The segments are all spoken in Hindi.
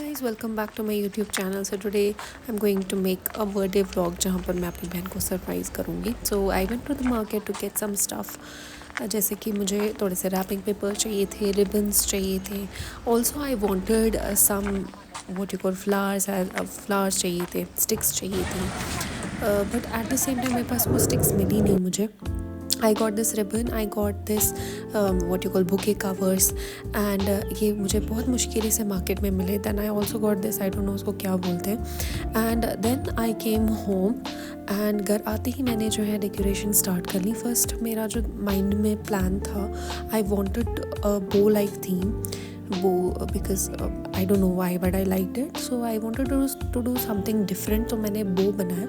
guys, welcome back to my YouTube channel. So today I'm going to make a birthday vlog जहाँ पर मैं अपनी बहन को सरप्राइज़ करूँगी. So I went to the market to get some stuff. जैसे कि मुझे थोड़े से रैपिंग पेपर चाहिए थे, रिबन्स चाहिए थे. Also I wanted some what you call flowers चाहिए थे, sticks चाहिए थे. But at the same time मेरे पास वो sticks मिली नहीं मुझे. I got this ribbon, I got this what you call bouquet covers and ये मुझे बहुत मुश्किल से मार्केट में मिले. Then I also got this, I don't know उसको क्या बोलते हैं. And then I came home and घर आते ही मैंने जो है डेकोरेशन स्टार्ट कर ली. फर्स्ट मेरा जो माइंड में प्लान था, I wanted a bow like theme. bow because I don't know why but I liked it, so I wanted to do something different. तो मैंने bow बनाया,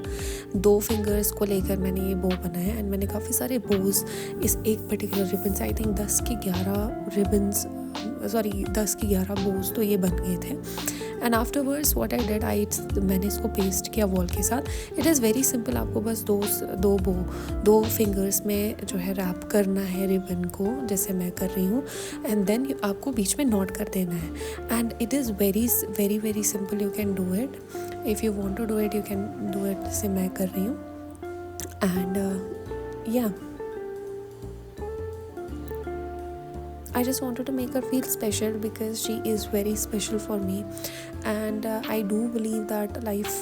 2 fingers को लेकर मैंने ये bow बनाया and मैंने काफ़ी सारे bows इस एक particular ribbon से I think 10 की 11 ribbons 10 की 11 bows तो ये बन गए थे. And afterwards what I did मैंने इसको पेस्ट किया वॉल के साथ. It is very simple. आपको बस दो फिंगर्स में जो है रैप करना है रिबन को, जैसे मैं कर रही हूँ, एंड देन आपको बीच में नॉट कर देना है. And it is very very very simple. You can do it if you want to do it, you can do it जैसे मैं कर रही हूँ. एंड या I just wanted to make her feel special because she is very special for me, and I do believe that life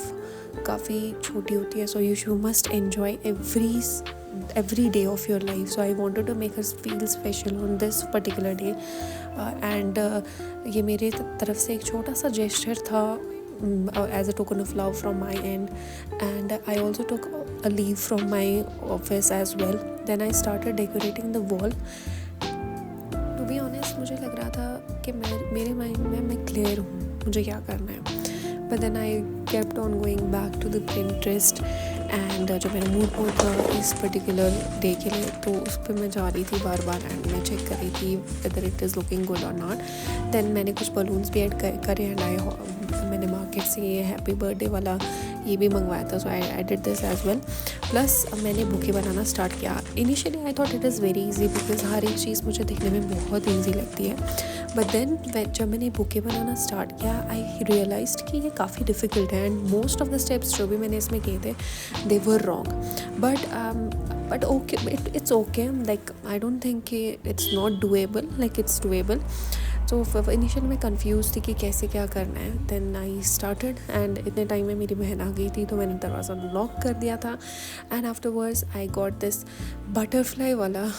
काफ़ी छोटी होती है, so you must enjoy every day of your life. So I wanted to make her feel special on this particular day, and ये मेरे तरफ से एक छोटा सा gesture था as a token of love from my end, and I also took a leave from my office as well. Then I started decorating the wall. To be honest मुझे लग रहा था कि मेरे माइंड में मैं क्लियर हूँ मुझे क्या करना है. But then I kept on going back to the Pinterest and जो मेरा मूड बोर्ड था इस पर्टिकुलर डे के लिए, तो उस पर मैं जा रही थी बार बार एंड मैं चेक कर रही थी whether it is looking good और नॉट. देन मैंने कुछ बलून्स भी ऐड करे एंड मैंने मार्केट से ये हैप्पी बर्थडे वाला ये भी मंगवाया था. So I did this as well. Plus मैंने बुके बनाना स्टार्ट किया. Initially I thought it is very easy because हर एक चीज़ मुझे दिखने में बहुत ईजी लगती है. बट देन जब मैंने बुके बनाना स्टार्ट किया आई रियलाइज्ड कि ये काफ़ी डिफ़िकल्ट है and most of the steps जो भी मैंने इसमें किए थे they were wrong. But okay, it's okay. Like I don't think it's not doable. Like it's doable. So initial में कंफ्यूज थी कि कैसे क्या करना है. देन आई स्टार्टेड एंड इतने टाइम में मेरी बहन आ गई थी तो मैंने दरवाज़ा लॉक कर दिया था. And afterwards I got this butterfly वाला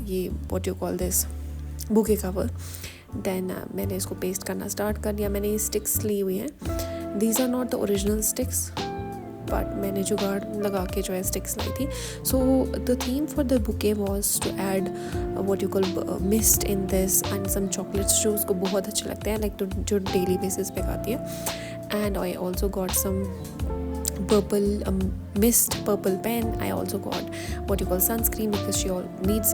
ये what you call this bouquet cover. देन मैंने इसको पेस्ट करना स्टार्ट कर दिया. मैंने ये स्टिक्स ली हुई हैं. These are not the original sticks but मैंने जुगाड़ लगा के जो है स्टिक्स लाई थी. So the theme for the bouquet was to add what you call mist in this and some chocolates जो उसको बहुत अच्छे लगते हैं, लाइक जो डेली बेसिस पे खाती है. And I also got some mist purple pen. I also got what you call sunscreen because she all needs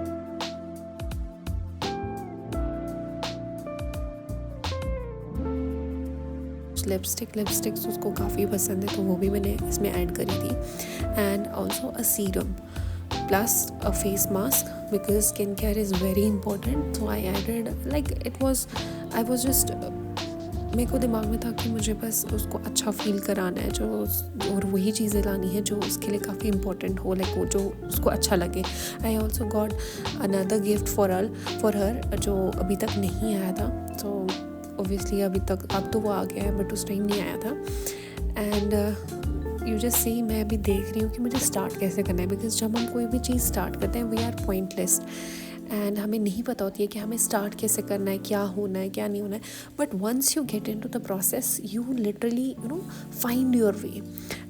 lipsticks उसको काफ़ी पसंद है तो वो भी मैंने इसमें ऐड करी थी. And also a serum plus a face mask because skin care is very important. So I added like I was just मेरे को दिमाग में था कि मुझे बस उसको अच्छा फील कराना है जो और वही चीज़ें लानी है जो उसके लिए काफ़ी इंपॉर्टेंट हो, लाइक वो जो उसको अच्छा लगे. आई also got another gift for her जो अभी तक नहीं आया था. सो ऑब्वियसली अब तो वो आ गया है बट उस टाइम नहीं आया था. एंड यू जस्ट सी मैं अभी देख रही हूँ कि मुझे स्टार्ट कैसे करना है बिकॉज जब हम कोई भी चीज़ स्टार्ट करते हैं वी आर पॉइंटलेस एंड हमें नहीं पता होती है कि हमें स्टार्ट कैसे करना है, क्या होना है क्या नहीं होना है. But once you get into the process you literally find your way.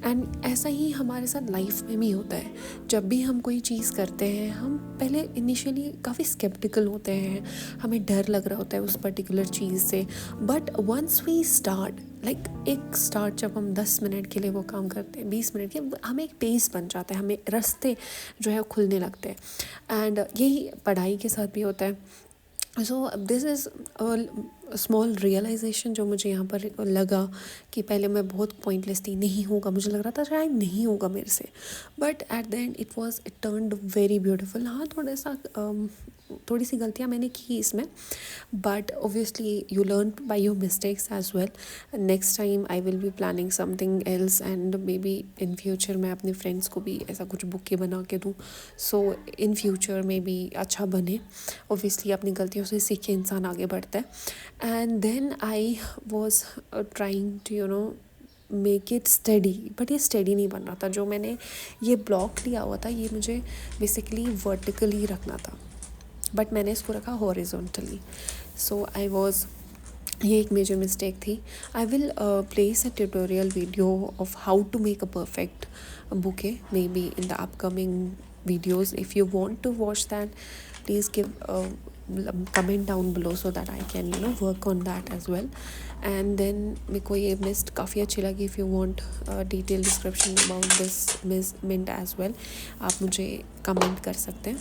And ऐसा ही हमारे साथ लाइफ में भी होता है. जब भी हम कोई चीज़ करते हैं हम पहले इनिशियली काफ़ी स्केप्टिकल होते हैं, हमें डर लग रहा होता है उस पर्टिकुलर चीज़ से. बट वंस वी स्टार्ट एक स्टार्ट जब हम 10 मिनट के लिए वो काम करते हैं, 20 मिनट के, हमें एक पेस बन जाता है, हमें रास्ते जो है खुलने लगते हैं. एंड यही पढ़ाई के साथ भी होता है. So this is small realisation जो मुझे यहाँ पर लगा कि पहले मैं बहुत पॉइंटलेस थी, नहीं होगा, मुझे लग रहा था शायद नहीं होगा मेरे से. But at the end it turned very beautiful. हाँ थोड़ा सा थोड़ी सी गलतियाँ मैंने की इसमें, but obviously you learn by your mistakes as well. Next time I will be planning something else, and maybe in future मैं अपने फ्रेंड्स को भी ऐसा कुछ बुके बना के दूँ, सो इन फ्यूचर में भी अच्छा बने. ऑब्वियसली अपनी गलतियों से सीख के इंसान आगे बढ़ता है. And then I was trying to make it steady, but ये स्टडी नहीं बन रहा था. जो मैंने ये ब्लॉक लिया हुआ था, ये मुझे बेसिकली वर्टिकली रखना था, बट मैंने इसको रखा हॉरिजॉन्टली. सो आई वॉज, ये एक मेजर मिस्टेक थी. I will place a tutorial video of how to make a perfect bouquet maybe in the upcoming videos. If you want to watch that, please give a comment down below so that I can work on that as well. And then मेरे को ये मिस्ट काफ़ी अच्छी लगी. If you want detailed description about this mint as well, आप मुझे comment कर सकते हैं.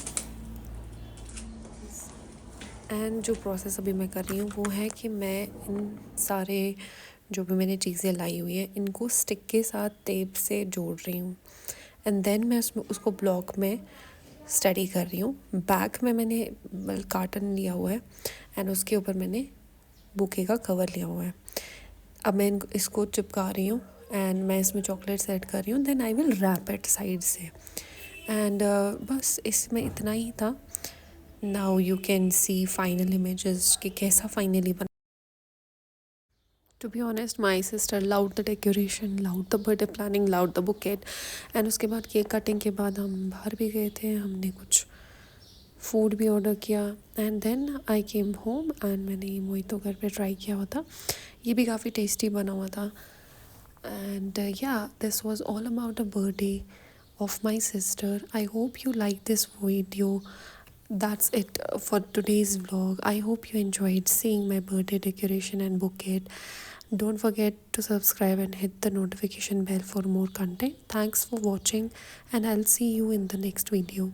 एंड जो प्रोसेस अभी मैं कर रही हूँ वो है कि मैं इन सारे जो भी मैंने चीज़ें लाई हुई हैं इनको स्टिक के साथ टेप से जोड़ रही हूँ. एंड देन मैं उसको ब्लॉक में स्टडी कर रही हूँ. बैक में मैंने कार्टन लिया हुआ है एंड उसके ऊपर मैंने बुके का कवर लिया हुआ है. अब मैं इसको चिपका रही हूँ एंड मैं इसमें चॉकलेट ऐड कर रही हूँ. Then I will wrap it side से. एंड बस इसमें इतना ही था. Now you can see final images कि कैसा फाइनली बना. To be honest, my sister loved the decoration, loved the birthday planning, loved the bouquet. And उसके बाद केक कटिंग के बाद हम बाहर भी गए थे, हमने कुछ फूड भी ऑर्डर किया. And then I came home and मैंने ये मोहितो घर पे ट्राई किया हुआ था. ये भी काफ़ी टेस्टी बना हुआ था. एंड या, this was all about the birthday of my sister. I hope you like this video. That's it for today's vlog. I hope you enjoyed seeing my birthday decoration and bouquet. Don't forget to subscribe and hit the notification bell for more content. Thanks for watching and I'll see you in the next video.